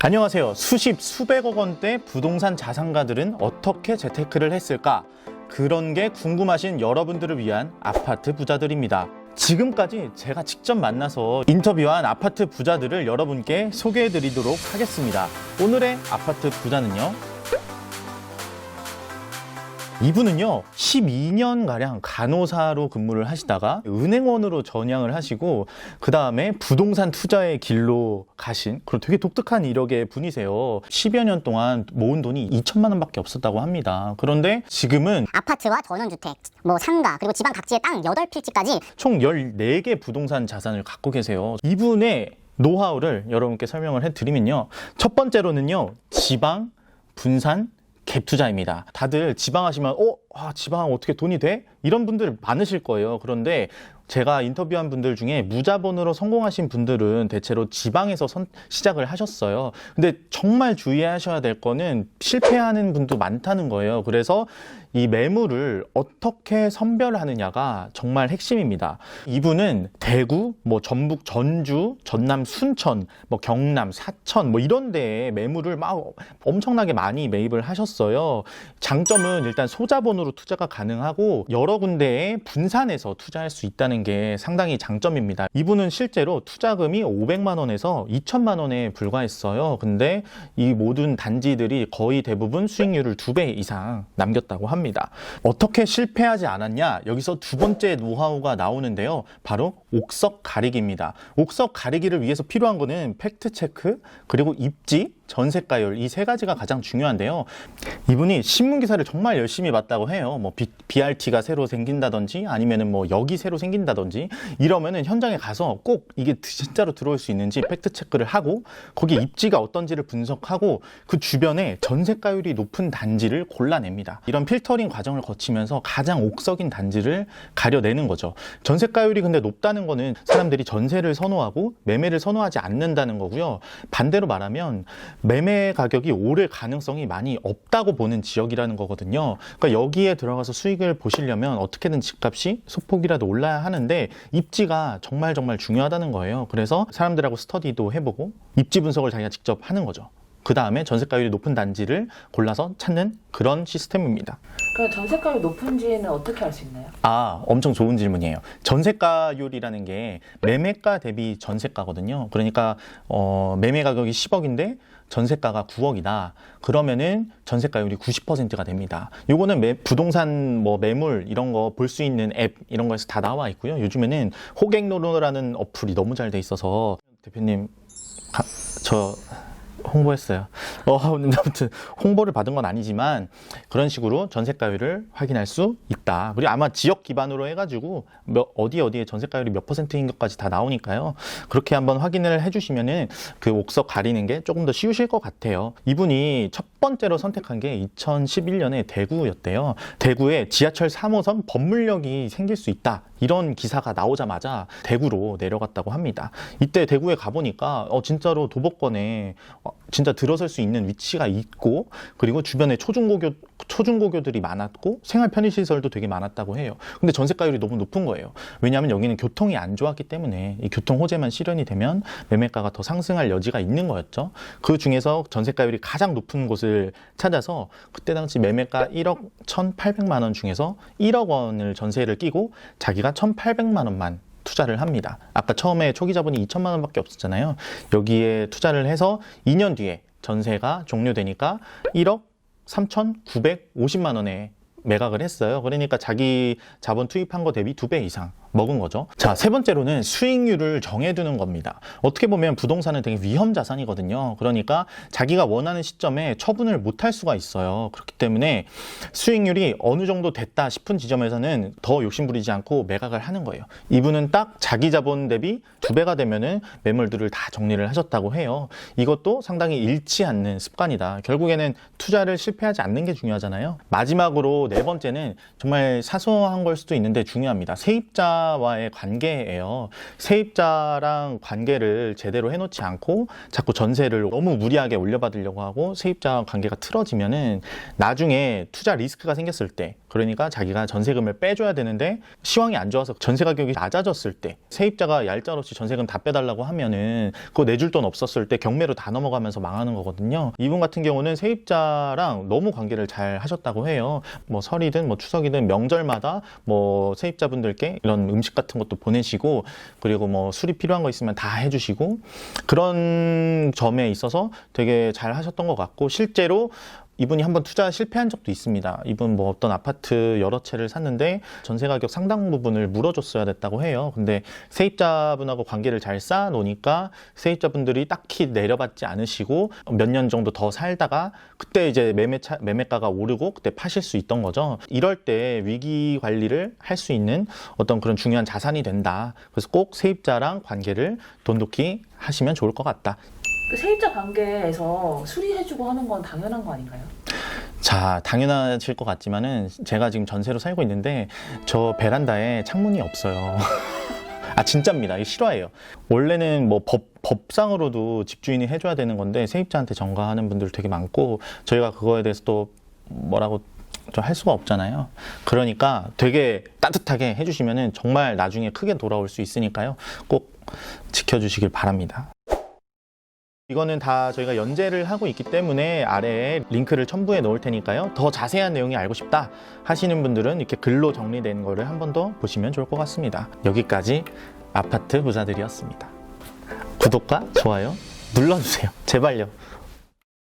안녕하세요. 수십, 수백억 원대 부동산 자산가들은 어떻게 재테크를 했을까? 그런 게 궁금하신 여러분들을 위한 아파트 부자들입니다. 지금까지 제가 직접 만나서 인터뷰한 아파트 부자들을 여러분께 소개해 드리도록 하겠습니다. 오늘의 아파트 부자는요. 이분은요 12년가량 간호사로 근무를 하시다가 은행원으로 전향을 하시고 그 다음에 부동산 투자의 길로 가신 그런 되게 독특한 이력의 분이세요. 10여 년 동안 모은 돈이 2천만 원밖에 없었다고 합니다. 그런데 지금은 아파트와 전원주택, 상가, 그리고 지방 각지의 땅 8필지까지 총 14개 부동산 자산을 갖고 계세요. 이분의 노하우를 여러분께 설명을 해드리면요. 첫 번째로는요. 지방, 분산, 갭 투자입니다. 다들 지방 하시면 지방 어떻게 돈이 돼? 이런 분들 많으실 거예요. 그런데 제가 인터뷰한 분들 중에 무자본으로 성공하신 분들은 대체로 지방에서 시작을 하셨어요. 근데 정말 주의하셔야 될 거는 실패하는 분도 많다는 거예요. 그래서 이 매물을 어떻게 선별하느냐가 정말 핵심입니다. 이분은 대구, 전북, 전주, 전남, 순천, 경남, 사천 이런 데에 매물을 막 엄청나게 많이 매입을 하셨어요. 장점은 일단 소자본으로 투자가 가능하고 여러 군데에 분산해서 투자할 수 있다는 게 상당히 장점입니다. 이분은 실제로 투자금이 500만 원에서 2천만 원에 불과했어요. 근데 이 모든 단지들이 거의 대부분 수익률을 2배 이상 남겼다고 합니다. 어떻게 실패하지 않았냐? 여기서 두 번째 노하우가 나오는데요. 바로 옥석 가리기입니다. 옥석 가리기를 위해서 필요한 거는 팩트체크, 그리고 입지, 전세가율 이 세 가지가 가장 중요한데요. 이분이 신문기사를 정말 열심히 봤다고 해요. BRT가 새로 생긴다든지 아니면은 역이 새로 생긴다든지 이러면은 현장에 가서 꼭 이게 진짜로 들어올 수 있는지 팩트체크를 하고 거기 입지가 어떤지를 분석하고 그 주변에 전세가율이 높은 단지를 골라냅니다. 이런 필터링 과정을 거치면서 가장 옥석인 단지를 가려내는 거죠. 전세가율이 근데 높다는 거는 사람들이 전세를 선호하고 매매를 선호하지 않는다는 거고요. 반대로 말하면 매매 가격이 오를 가능성이 많이 없다고 보는 지역이라는 거거든요. 그러니까 여기에 들어가서 수익을 보시려면 어떻게든 집값이 소폭이라도 올라야 하는데 입지가 정말 중요하다는 거예요. 그래서 사람들하고 스터디도 해보고 입지 분석을 자기가 직접 하는 거죠. 그 다음에 전세가율이 높은 단지를 골라서 찾는 그런 시스템입니다. 그럼 전세가율이 높은지는 어떻게 알 수 있나요? 엄청 좋은 질문이에요. 전세가율이라는 게 매매가 대비 전세가거든요. 그러니까 매매 가격이 10억인데 전세가가 9억이다. 그러면은 전세가율이 90%가 됩니다. 요거는 부동산 매물 이런 거 볼 수 있는 앱 이런 거에서 다 나와 있고요. 요즘에는 호갱노노라는 어플이 너무 잘 돼 있어서 대표님 저 홍보했어요. 아무튼 홍보를 받은 건 아니지만 그런 식으로 전세가율을 확인할 수 있다. 그리고 아마 지역 기반으로 해가지고 어디에 전세가율이 몇 %인 것까지 다 나오니까요. 그렇게 한번 확인을 해주시면은 그 옥석 가리는 게 조금 더 쉬우실 것 같아요. 이분이 첫 번째로 선택한 게 2011년에 대구였대요. 대구에 지하철 3호선 법물역이 생길 수 있다. 이런 기사가 나오자마자 대구로 내려갔다고 합니다. 이때 대구에 가보니까 진짜로 도보권에 진짜 들어설 수 있는 위치가 있고 그리고 주변에 초중고교들이 많았고 생활 편의시설도 되게 많았다고 해요. 근데 전세가율이 너무 높은 거예요. 왜냐하면 여기는 교통이 안 좋았기 때문에 이 교통 호재만 실현이 되면 매매가가 더 상승할 여지가 있는 거였죠. 그 중에서 전세가율이 가장 높은 곳을 찾아서 그때 당시 매매가 1억 1,800만 원 중에서 1억 원을 전세를 끼고 자기가 1,800만 원만 투자를 합니다. 아까 처음에 초기 자본이 2천만 원밖에 없었잖아요. 여기에 투자를 해서 2년 뒤에 전세가 종료되니까 1억 3,950만 원에 매각을 했어요. 그러니까 자기 자본 투입한 거 대비 2배 이상 먹은 거죠. 자, 세 번째로는 수익률을 정해두는 겁니다. 어떻게 보면 부동산은 되게 위험 자산이거든요. 그러니까 자기가 원하는 시점에 처분을 못할 수가 있어요. 그렇기 때문에 수익률이 어느 정도 됐다 싶은 지점에서는 더 욕심부리지 않고 매각을 하는 거예요. 이분은 딱 자기 자본 대비 2배가 되면은 매물들을 다 정리를 하셨다고 해요. 이것도 상당히 잃지 않는 습관이다. 결국에는 투자를 실패하지 않는 게 중요하잖아요. 마지막으로 네 번째는 정말 사소한 걸 수도 있는데 중요합니다. 세입자 세입자와의 관계예요. 세입자랑 관계를 제대로 해놓지 않고 자꾸 전세를 너무 무리하게 올려받으려고 하고 세입자 관계가 틀어지면은 나중에 투자 리스크가 생겼을 때, 그러니까 자기가 전세금을 빼줘야 되는데 시황이 안 좋아서 전세 가격이 낮아졌을 때 세입자가 얄짤없이 전세금 다 빼달라고 하면은 그거 내줄 돈 없었을 때 경매로 다 넘어가면서 망하는 거거든요. 이분 같은 경우는 세입자랑 너무 관계를 잘 하셨다고 해요. 뭐 설이든 뭐 추석이든 명절마다 뭐 세입자분들께 이런 음식 같은 것도 보내시고, 그리고 뭐 술이 필요한 거 있으면 다 해주시고, 그런 점에 있어서 되게 잘 하셨던 것 같고, 실제로 이분이 한번 투자 실패한 적도 있습니다. 이분 뭐 어떤 아파트 여러 채를 샀는데 전세 가격 상당 부분을 물어줬어야 됐다고 해요. 근데 세입자분하고 관계를 잘 쌓아 놓으니까 세입자분들이 딱히 내려받지 않으시고 몇 년 정도 더 살다가 그때 이제 매매가가 오르고 그때 파실 수 있던 거죠. 이럴 때 위기 관리를 할 수 있는 어떤 그런 중요한 자산이 된다. 그래서 꼭 세입자랑 관계를 돈독히 하시면 좋을 것 같다. 그 세입자 관계에서 수리해주고 하는 건 당연한 거 아닌가요? 자, 당연하실 것 같지만은 제가 지금 전세로 살고 있는데 저 베란다에 창문이 없어요. 아, 진짜입니다. 이게 실화예요. 원래는 뭐 법상으로도 집주인이 해줘야 되는 건데 세입자한테 전가하는 분들 되게 많고, 저희가 그거에 대해서 또 뭐라고 좀 할 수가 없잖아요. 그러니까 되게 따뜻하게 해주시면은 정말 나중에 크게 돌아올 수 있으니까요. 꼭 지켜주시길 바랍니다. 이거는 다 저희가 연재를 하고 있기 때문에 아래에 링크를 첨부해 놓을 테니까요. 더 자세한 내용이 알고 싶다 하시는 분들은 이렇게 글로 정리된 거를 한 번 더 보시면 좋을 것 같습니다. 여기까지 아파트 부자들이었습니다. 구독과 좋아요 눌러주세요. 제발요.